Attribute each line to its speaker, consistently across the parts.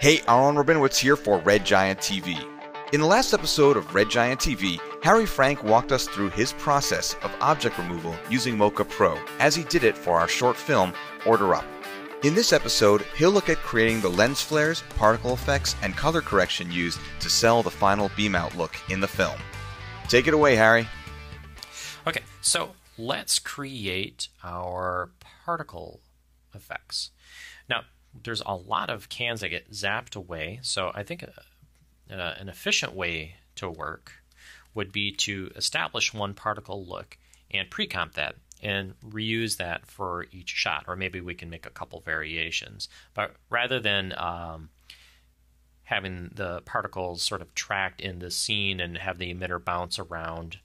Speaker 1: Hey, Aaron Rabinowitz here for Red Giant TV. In the last episode of Red Giant TV, Harry Frank walked us through his process of object removal using Mocha Pro, as he did it for our short film, Order Up. In this episode, he'll look at creating the lens flares, particle effects, and color correction used to sell the final beam-out look in the film. Take it away, Harry.
Speaker 2: Okay, so let's create our particle effects. Now, there's a lot of cans that get zapped away, so I think an efficient way to work would be to establish one particle look and pre-comp that and reuse that for each shot, or maybe we can make a couple variations. But rather than having the particles sort of tracked in the scene and have the emitter bounce around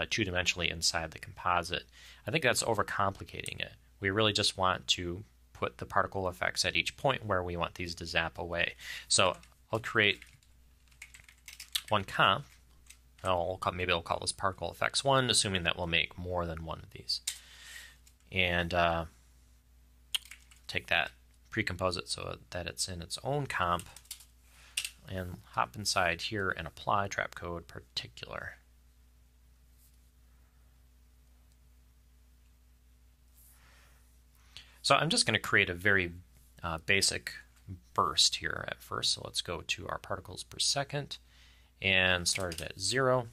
Speaker 2: two-dimensionally inside the composite, I think that's overcomplicating it. We really just want to put the particle effects at each point where we want these to zap away. So I'll create one comp. Maybe I'll call this particle effects 1, assuming that we'll make more than one of these. And take that, pre-compose it so that it's in its own comp, and hop inside here and apply trap code particular. So I'm just going to create a very basic burst here at first. So let's go to our particles per second and start it at 0.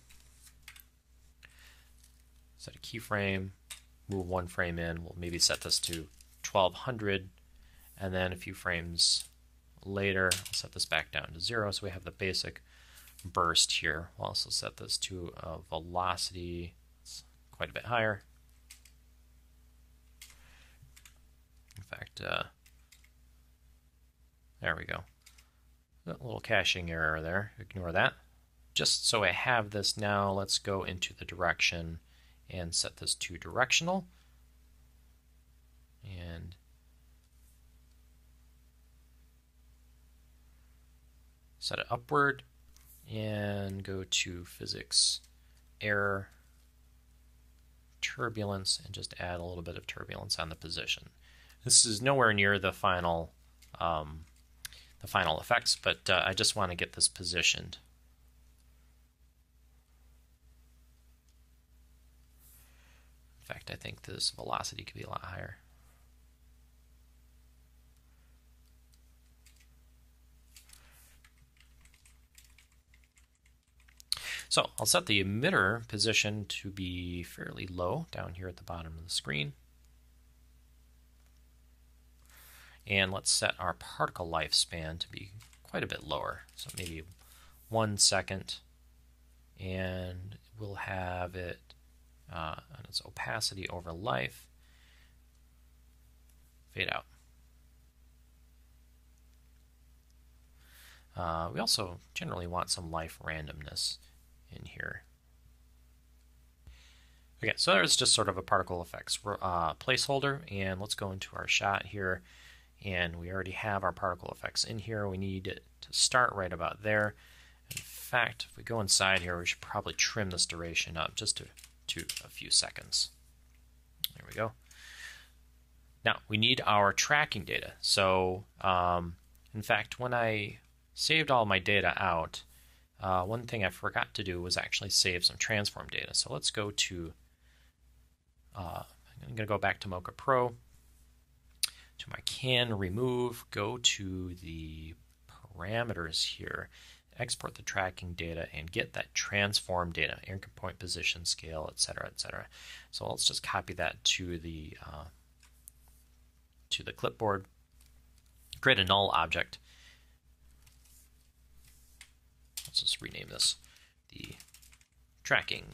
Speaker 2: Set a keyframe, move one frame in. We'll maybe set this to 1200, and then a few frames later, I'll set this back down to 0. So we have the basic burst here. We'll also set this to a velocity that's quite a bit higher. In fact, there we go. A little caching error there. Ignore that. Just so I have this now, let's go into the direction and set this to directional. And set it upward and go to physics, error, turbulence, and just add a little bit of turbulence on the position. This is nowhere near the final effects, but I just want to get this positioned. In fact, I think this velocity could be a lot higher. So I'll set the emitter position to be fairly low down here at the bottom of the screen. And let's set our particle lifespan to be quite a bit lower, so maybe 1 second, and we'll have it on its opacity over life, fade out. We also generally want some life randomness in here. Okay, so there's just sort of a particle effects placeholder, and let's go into our shot here. And we already have our particle effects in here. We need it to start right about there. In fact, if we go inside here, we should probably trim this duration up just to a few seconds. There we go. Now, we need our tracking data. So, in fact, when I saved all my data out, one thing I forgot to do was actually save some transform data. So let's go to, I'm going to go back to Mocha Pro. To my can remove, go to the parameters here, export the tracking data, and get that transform data, anchor point, position, scale, etc., etc. So let's just copy that to the clipboard, create a null object. Let's just rename this the tracking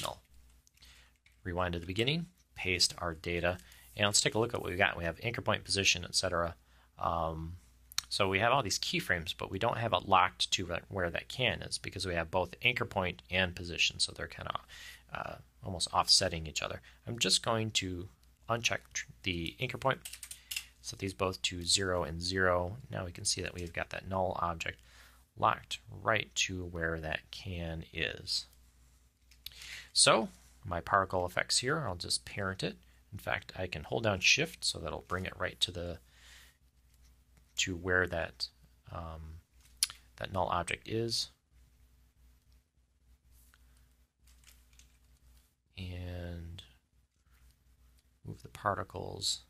Speaker 2: null. Rewind to the beginning, paste our data. And let's take a look at what we got. We have anchor point, position, etc. So we have all these keyframes, but we don't have it locked to where that can is because we have both anchor point and position, so they're kind of almost offsetting each other. I'm just going to uncheck the anchor point, set these both to 0 and 0. Now we can see that we've got that null object locked right to where that can is. So my particle effects here, I'll just parent it. In fact, I can hold down Shift so that'll bring it right to the to where that that null object is, and move the particles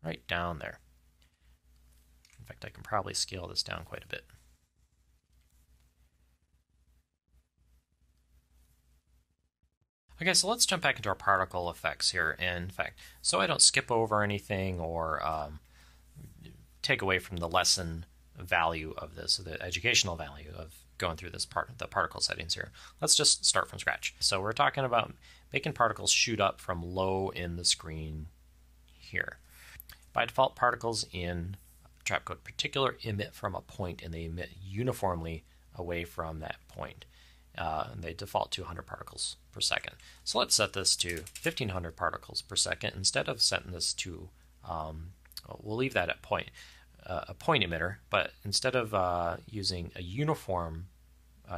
Speaker 2: right down there. In fact, I can probably scale this down quite a bit. Okay, so let's jump back into our particle effects here. And in fact, so I don't skip over anything or take away from the lesson value of this, the educational value of going through this the particle settings here. Let's just start from scratch. So we're talking about making particles shoot up from low in the screen here. By default, particles in Trapcode Particular emit from a point, and they emit uniformly away from that point. And they default to 100 particles per second. So let's set this to 1500 particles per second instead of setting this to, we'll leave that at a point emitter, but instead of using a uniform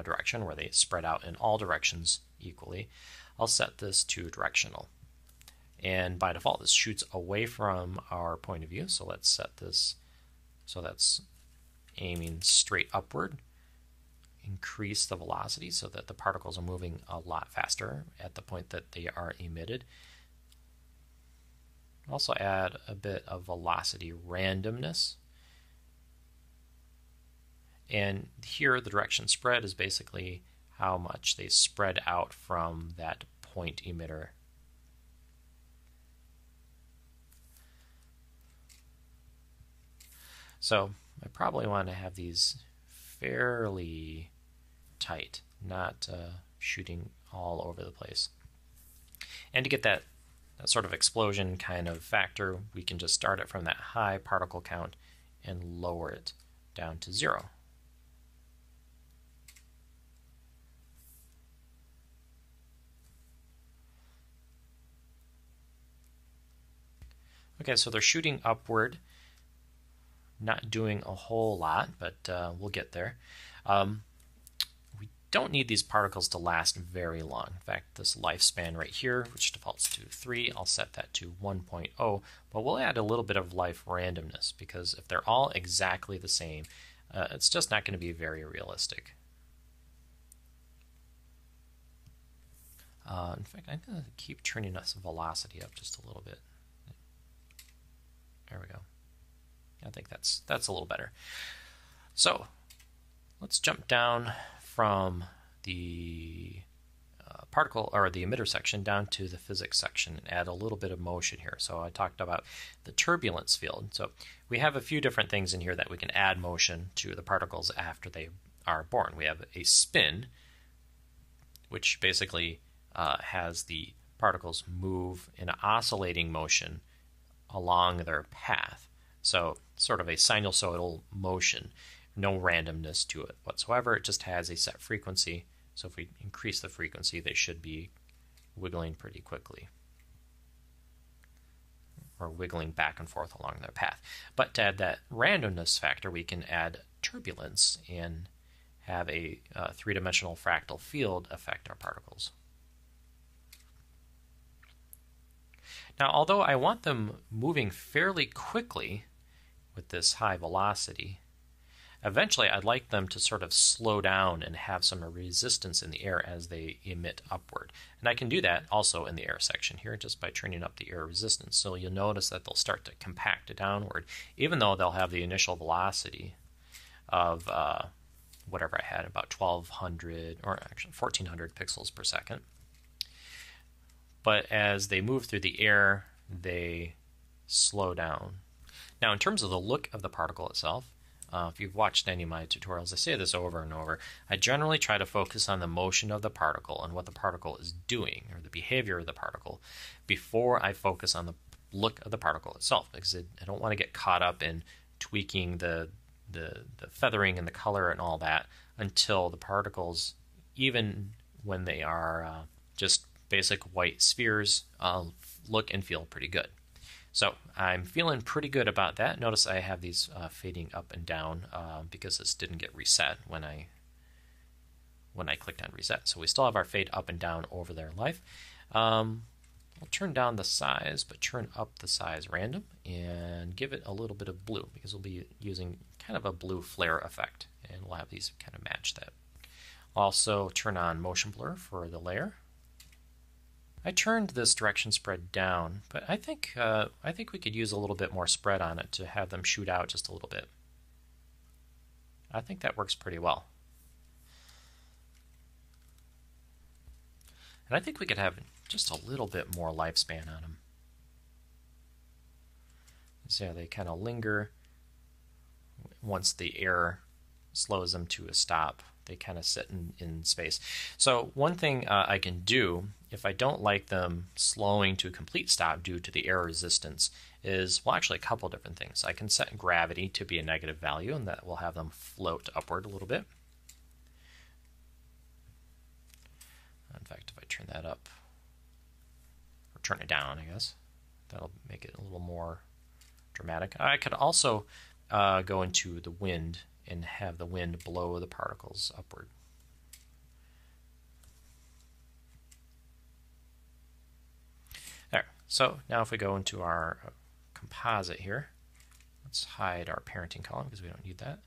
Speaker 2: direction where they spread out in all directions equally, I'll set this to directional. And by default, this shoots away from our point of view. So let's set this so that's aiming straight upward. Increase the velocity so that the particles are moving a lot faster at the point that they are emitted. Also add a bit of velocity randomness. And here the direction spread is basically how much they spread out from that point emitter. So I probably want to have these fairly tight, not shooting all over the place. And to get that sort of explosion kind of factor, we can just start it from that high particle count and lower it down to 0. Okay, so they're shooting upward, not doing a whole lot, but we'll get there. We don't need these particles to last very long. In fact, this lifespan right here, which defaults to 3, I'll set that to 1.0, but we'll add a little bit of life randomness, because if they're all exactly the same, it's just not going to be very realistic. In fact, I'm going to keep turning this velocity up just a little bit. There we go. I think that's a little better. So let's jump down from the particle or the emitter section down to the physics section and add a little bit of motion here. So I talked about the turbulence field. So we have a few different things in here that we can add motion to the particles after they are born. We have a spin, which basically has the particles move in an oscillating motion along their path. So sort of a sinusoidal motion, no randomness to it whatsoever. It just has a set frequency. So if we increase the frequency, they should be wiggling pretty quickly, or wiggling back and forth along their path. But to add that randomness factor, we can add turbulence and have a three-dimensional fractal field affect our particles. Now, although I want them moving fairly quickly with this high velocity, eventually I'd like them to sort of slow down and have some resistance in the air as they emit upward. And I can do that also in the air section here just by turning up the air resistance. So you'll notice that they'll start to compact downward, even though they'll have the initial velocity of whatever I had, about 1200 or actually 1400 pixels per second. But as they move through the air, they slow down. Now, in terms of the look of the particle itself, if you've watched any of my tutorials, I say this over and over, I generally try to focus on the motion of the particle and what the particle is doing, or the behavior of the particle, before I focus on the look of the particle itself, because I don't want to get caught up in tweaking the feathering and the color and all that until the particles, even when they are just basic white spheres, look and feel pretty good. So I'm feeling pretty good about that. Notice I have these fading up and down because this didn't get reset when I clicked on reset. So we still have our fade up and down over their life. I'll turn down the size, but turn up the size random and give it a little bit of blue because we'll be using kind of a blue flare effect, and we'll have these kind of match that. Also turn on motion blur for the layer. I turned this direction spread down, but I think we could use a little bit more spread on it to have them shoot out just a little bit. I think that works pretty well. And I think we could have just a little bit more lifespan on them. See how they kind of linger. Once the air slows them to a stop, they kind of sit in space. So one thing I can do, if I don't like them slowing to a complete stop due to the air resistance, is, well, actually a couple different things. I can set gravity to be a negative value, and that will have them float upward a little bit. In fact, if I turn that up, or turn it down, I guess, that'll make it a little more dramatic. I could also go into the wind and have the wind blow the particles upward. There. So now if we go into our composite here, let's hide our parenting column because we don't need that.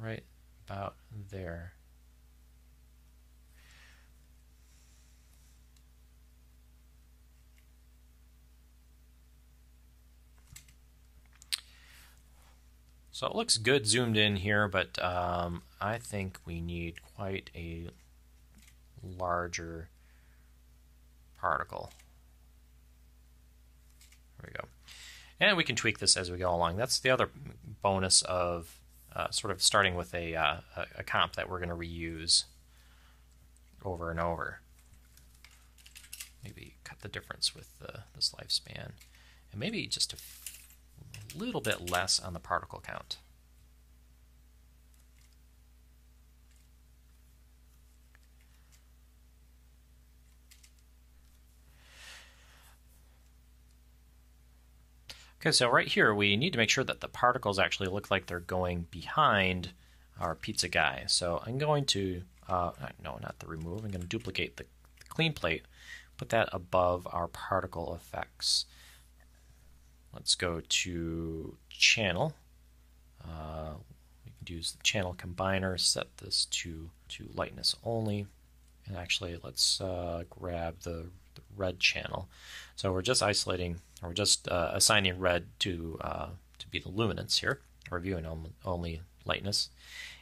Speaker 2: Right about there. So it looks good zoomed in here, but I think we need quite a larger particle. There we go. And we can tweak this as we go along. That's the other bonus of sort of starting with a comp that we're going to reuse over and over. Maybe cut the difference with this lifespan. And maybe just a little bit less on the particle count. Okay, so right here we need to make sure that the particles actually look like they're going behind our pizza guy. So I'm going to, no, not the remove, I'm going to duplicate the clean plate, put that above our particle effects. Let's go to channel. We can use the channel combiner, set this to lightness only. And actually, let's grab the red channel. So we're just isolating, or we're just assigning red to be the luminance here. We're viewing only lightness.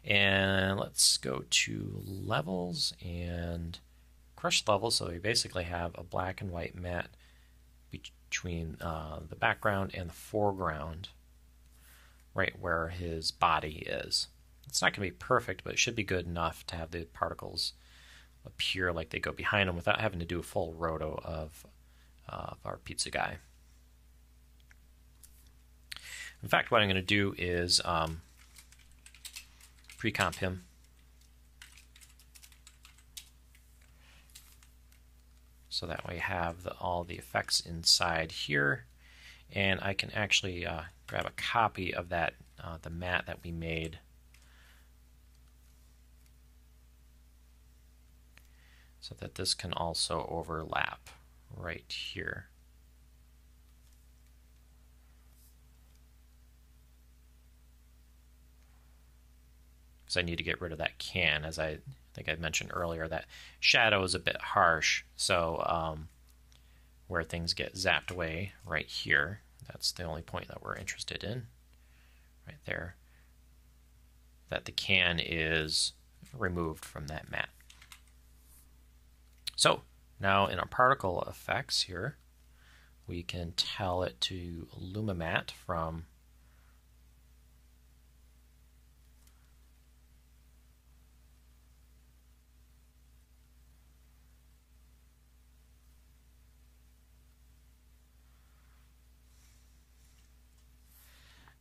Speaker 2: And let's go to levels and crush levels. So we basically have a black and white matte between the background and the foreground, right where his body is. It's not going to be perfect, but it should be good enough to have the particles appear like they go behind him without having to do a full roto of our pizza guy. In fact, what I'm going to do is pre-comp him. So that way I have all the effects inside here, and I can actually grab a copy of that the matte that we made, so that this can also overlap right here. Because I need to get rid of that can, as I think I mentioned earlier, that shadow is a bit harsh, so where things get zapped away right here, that's the only point that we're interested in, right there, that the can is removed from that matte. So now in our particle effects here, we can tell it to Lumimat from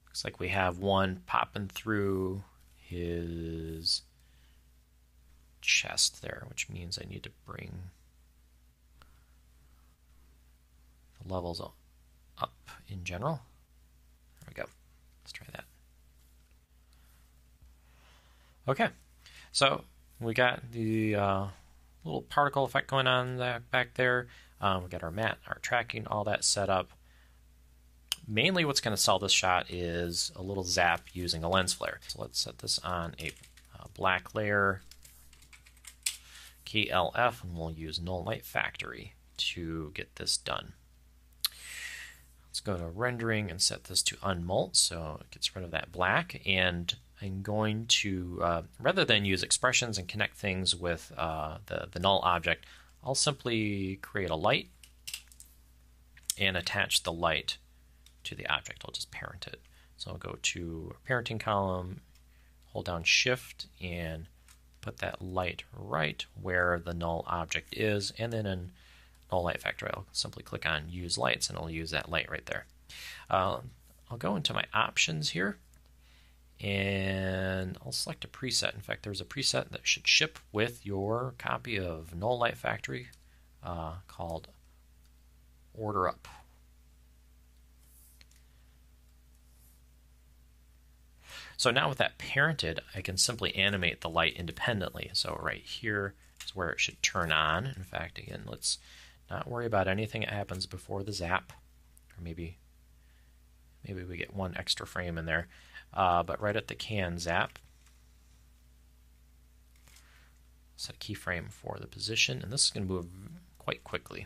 Speaker 2: looks like we have one popping through his chest there, which means I need to bring the levels up in general. There we go. Let's try that. Okay, so we got the little particle effect going on back there. We got our matte, our tracking, all that set up. Mainly what's going to sell this shot is a little zap using a lens flare. So let's set this on a black layer, KLF, and we'll use Null Light Factory to get this done. Let's go to rendering and set this to unmult so it gets rid of that black. And I'm going to, rather than use expressions and connect things with the null object, I'll simply create a light and attach the light to the object. I'll just parent it. So I'll go to parenting column, hold down Shift, and put that light right where the null object is, and then in Null Light Factory I'll simply click on Use Lights and it'll use that light right there. I'll go into my options here and I'll select a preset. In fact, there's a preset that should ship with your copy of Null Light Factory called Order Up. So now with that parented, I can simply animate the light independently. So right here is where it should turn on. In fact, again, let's not worry about anything that happens before the zap. Or maybe we get one extra frame in there. But right at the can zap, set a keyframe for the position, and this is going to move quite quickly.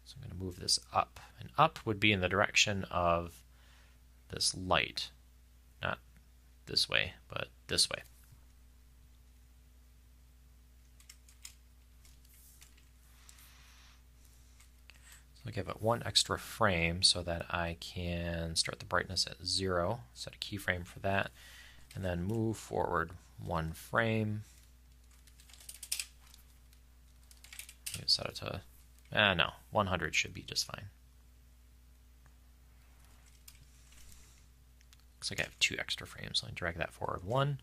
Speaker 2: So I'm going to move this up. And up would be in the direction of this light. Not this way, but this way. So I give it one extra frame so that I can start the brightness at 0, set a keyframe for that, and then move forward one frame. Set it to, no, 100 should be just fine. Looks like I have 2 extra frames, so I drag that forward 1.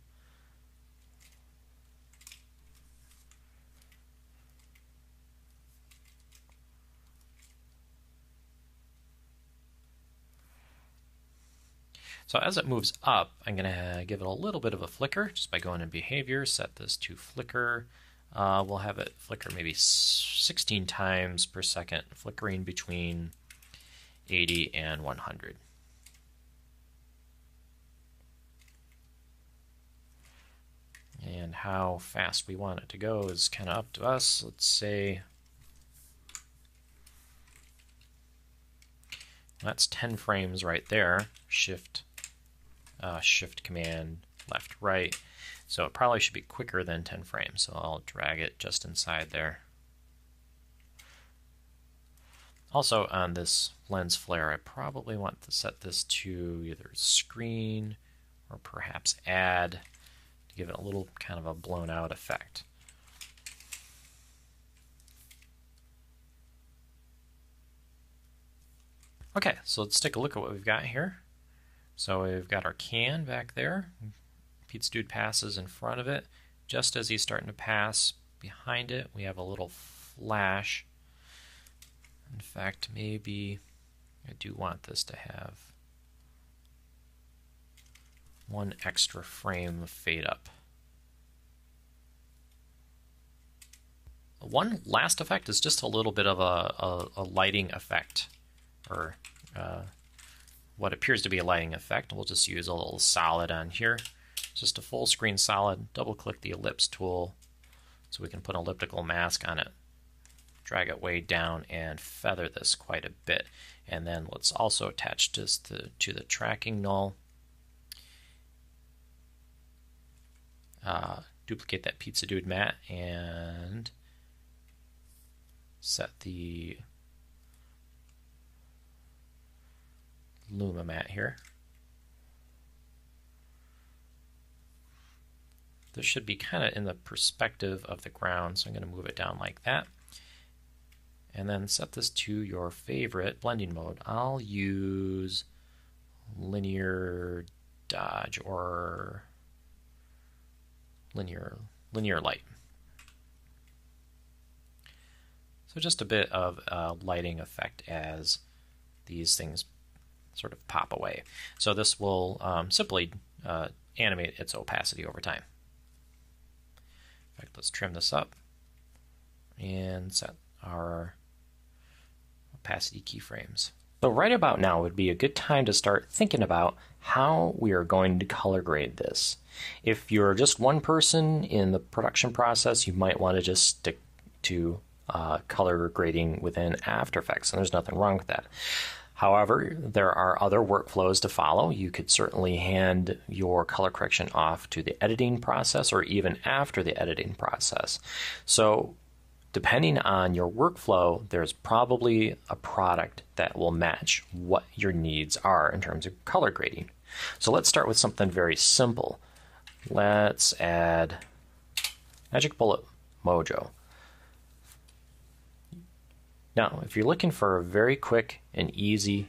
Speaker 2: So as it moves up, I'm going to give it a little bit of a flicker just by going in Behavior, set this to flicker. We'll have it flicker maybe 16 times per second, flickering between 80 and 100. And how fast we want it to go is kind of up to us. Let's say that's 10 frames right there. Shift command left right. So it probably should be quicker than 10 frames. So I'll drag it just inside there. Also on this lens flare, I probably want to set this to either screen or perhaps add, give it a little kind of a blown out effect. Okay, so let's take a look at what we've got here. So we've got our can back there. Pete's Dude passes in front of it. Just as he's starting to pass behind it, we have a little flash. In fact, maybe I do want this to have one extra frame of fade up. One last effect is just a little bit of a lighting effect, or what appears to be a lighting effect. We'll just use a little solid on here. Just a full screen solid. Double click the ellipse tool so we can put an elliptical mask on it. Drag it way down and feather this quite a bit. And then let's also attach this to the tracking null. Duplicate that Pizza Dude matte and set the Luma matte here. This should be kind of in the perspective of the ground, so I'm going to move it down like that. And then set this to your favorite blending mode. I'll use linear dodge or linear light. So just a bit of a lighting effect as these things sort of pop away. So this will simply animate its opacity over time. In fact, let's trim this up and set our opacity keyframes. So right about now would be a good time to start thinking about how we are going to color grade this. If you're just one person in the production process, you might want to just stick to color grading within After Effects, and there's nothing wrong with that. However, there are other workflows to follow. You could certainly hand your color correction off to the editing process or even after the editing process. So depending on your workflow, there's probably a product that will match what your needs are in terms of color grading. So let's start with something very simple. Let's add Magic Bullet Mojo. Now, if you're looking for a very quick and easy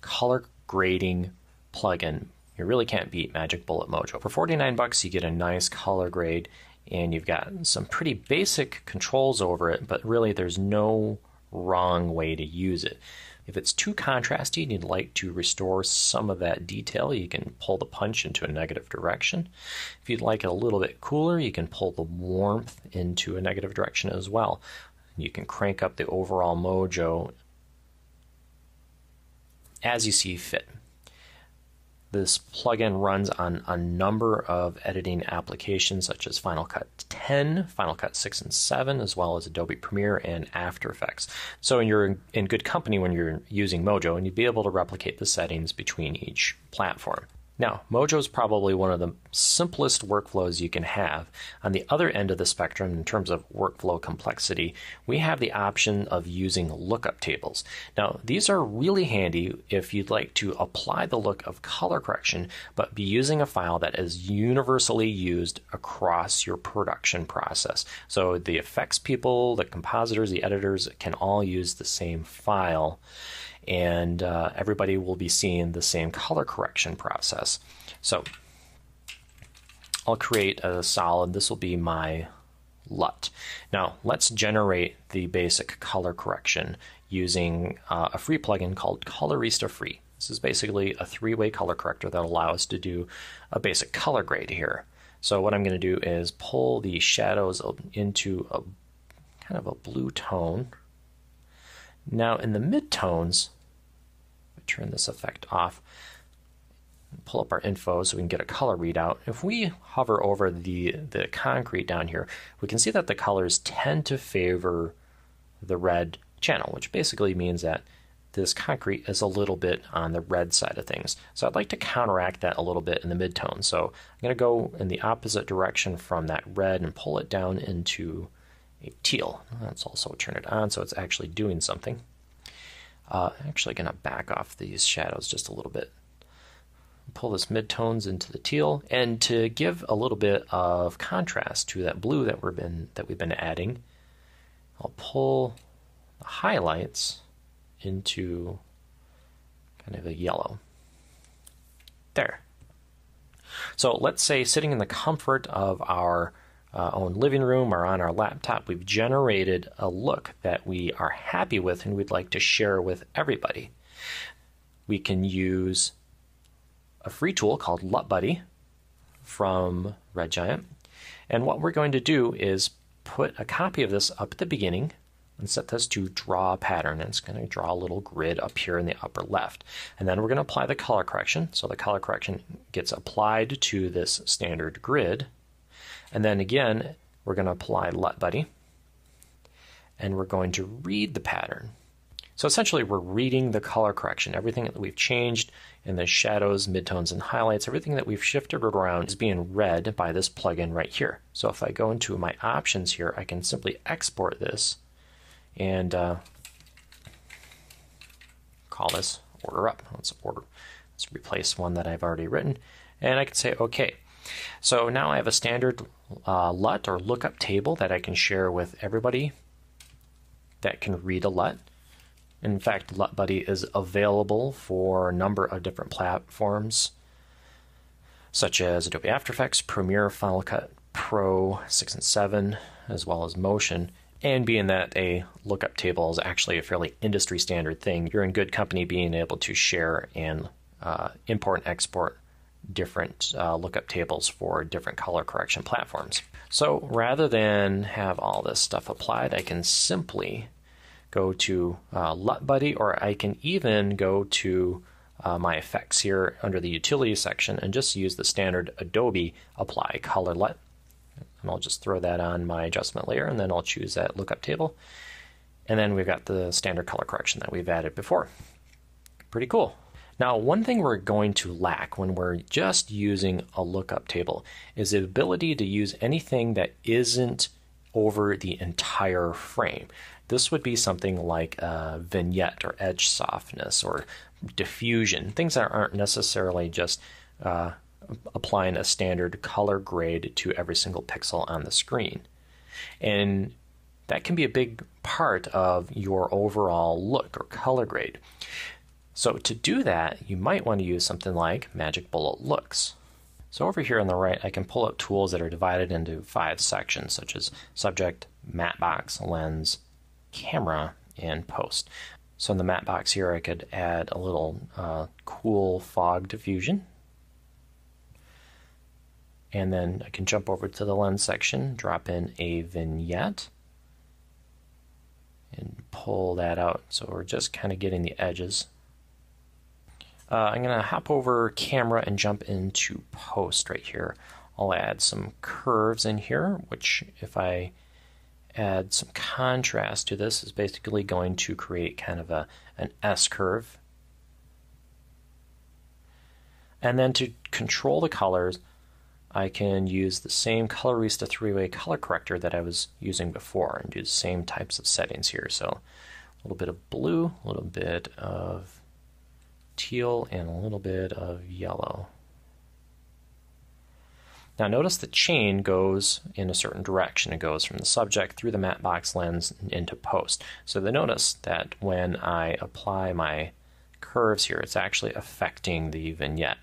Speaker 2: color grading plugin, you really can't beat Magic Bullet Mojo. For 49 bucks, you get a nice color grade, and you've got some pretty basic controls over it, but really there's no wrong way to use it. If it's too contrasty and you'd like to restore some of that detail, you can pull the punch into a negative direction. If you'd like it a little bit cooler, you can pull the warmth into a negative direction as well. You can crank up the overall mojo as you see fit. This plugin runs on a number of editing applications such as Final Cut 10, Final Cut 6 and 7, as well as Adobe Premiere and After Effects. So you're in good company when you're using Mojo, and you'd be able to replicate the settings between each platform. Now, Mojo is probably one of the simplest workflows you can have. On the other end of the spectrum, in terms of workflow complexity, we have the option of using lookup tables. Now, these are really handy if you'd like to apply the look of color correction, but be using a file that is universally used across your production process. So the effects people, the compositors, the editors can all use the same file, and everybody will be seeing the same color correction process. So I'll create a solid. This will be my LUT. Now let's generate the basic color correction using a free plugin called Colorista Free. This is basically a three-way color corrector that allows us to do a basic color grade here. So what I'm going to do is pull the shadows into a kind of a blue tone. Now in the midtones, turn this effect off, pull up our info so we can get a color readout. If we hover over the concrete down here, we can see that the colors tend to favor the red channel, which basically means that this concrete is a little bit on the red side of things. So I'd like to counteract that a little bit in the midtone. So I'm going to go in the opposite direction from that red and pull it down into a teal. Let's also turn it on so it's actually doing something. Actually going to back off these shadows just a little bit. Pull this midtones into the teal, and to give a little bit of contrast to that blue that we've been adding, I'll pull the highlights into kind of a yellow. There. So let's say sitting in the comfort of our own living room or on our laptop, we've generated a look that we are happy with and we'd like to share with everybody. We can use a free tool called LUT Buddy from Red Giant, and what we're going to do is put a copy of this up at the beginning and set this to draw a pattern, and it's going to draw a little grid up here in the upper left. And then we're going to apply the color correction, so the color correction gets applied to this standard grid. And then again, we're going to apply LUT Buddy, and we're going to read the pattern. So essentially, we're reading the color correction. Everything that we've changed in the shadows, midtones, and highlights, everything that we've shifted around is being read by this plugin right here. So if I go into my options here, I can simply export this and call this order up. Let's replace one that I've already written, and I can say OK. So now I have a standard LUT or lookup table that I can share with everybody that can read a LUT. In fact, LUT Buddy is available for a number of different platforms, such as Adobe After Effects, Premiere, Final Cut Pro 6 and 7, as well as Motion. And being that a lookup table is actually a fairly industry standard thing, you're in good company being able to share and import and export different lookup tables for different color correction platforms. So rather than have all this stuff applied, I can simply go to LUT Buddy, or I can even go to my effects here under the Utilities section and just use the standard Adobe Apply Color LUT. And I'll just throw that on my adjustment layer, and then I'll choose that lookup table. And then we've got the standard color correction that we've added before. Pretty cool. Now, one thing we're going to lack when we're just using a lookup table is the ability to use anything that isn't over the entire frame. This would be something like vignette or edge softness or diffusion, things that aren't necessarily just applying a standard color grade to every single pixel on the screen. And that can be a big part of your overall look or color grade. So to do that, you might want to use something like Magic Bullet Looks. So over here on the right, I can pull up tools that are divided into 5 sections, such as Subject, Matte Box, Lens, Camera, and Post. So in the Matte Box here, I could add a little cool fog diffusion. And then I can jump over to the Lens section, drop in a vignette, and pull that out. So we're just kind of getting the edges. I'm going to hop over Camera and jump into Post right here. I'll add some curves in here, which if I add some contrast to this is basically going to create kind of an S curve. And then to control the colors, I can use the same Colorista 3-way color corrector that I was using before and do the same types of settings here. So a little bit of blue, a little bit of teal, and a little bit of yellow. Now notice the chain goes in a certain direction. It goes from the subject through the matte box lens into post. So notice that when I apply my curves here, it's actually affecting the vignette.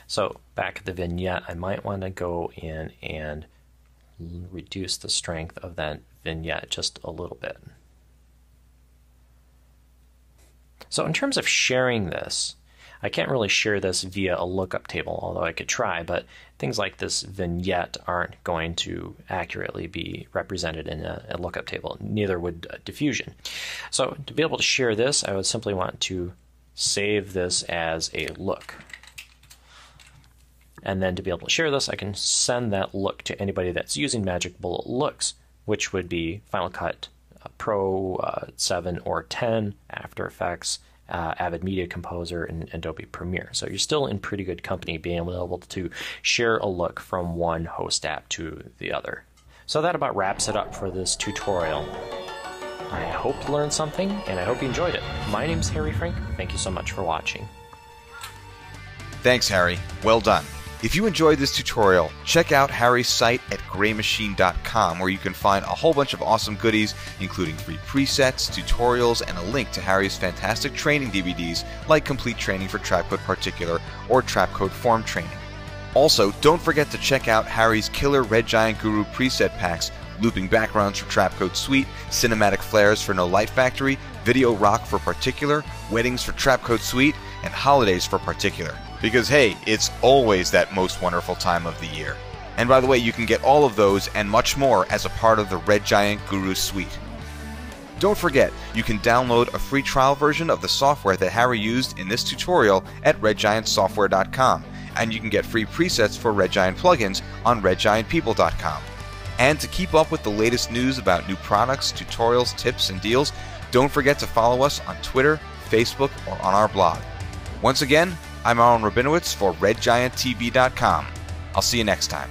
Speaker 2: So back at the vignette, I might want to go in and reduce the strength of that vignette just a little bit. So in terms of sharing this, I can't really share this via a lookup table, although I could try, but things like this vignette aren't going to accurately be represented in a lookup table. Neither would diffusion. So to be able to share this, I would simply want to save this as a look. And then to be able to share this, I can send that look to anybody that's using Magic Bullet Looks, which would be Final Cut Pro 7 or 10, After Effects, Avid Media Composer, and Adobe Premiere. So you're still in pretty good company being able to share a look from one host app to the other. So that about wraps it up for this tutorial. I hope you learned something, and I hope you enjoyed it. My name's Harry Frank. Thank you so much for watching.
Speaker 1: Thanks, Harry. Well done. If you enjoyed this tutorial, check out Harry's site at graymachine.com, where you can find a whole bunch of awesome goodies, including free presets, tutorials, and a link to Harry's fantastic training DVDs like Complete Training for Trapcode Particular or Trapcode Form Training. Also, don't forget to check out Harry's killer Red Giant Guru preset packs, looping backgrounds for Trapcode Suite, cinematic flares for No Light Factory, Video Rock for Particular, Weddings for Trapcode Suite, and Holidays for Particular. Because hey, it's always that most wonderful time of the year. And by the way, you can get all of those and much more as a part of the Red Giant Guru Suite. Don't forget, you can download a free trial version of the software that Harry used in this tutorial at redgiantsoftware.com, and you can get free presets for Red Giant plugins on redgiantpeople.com. And to keep up with the latest news about new products, tutorials, tips, and deals, don't forget to follow us on Twitter, Facebook, or on our blog. Once again, I'm Aaron Rabinowitz for RedGiantTV.com. I'll see you next time.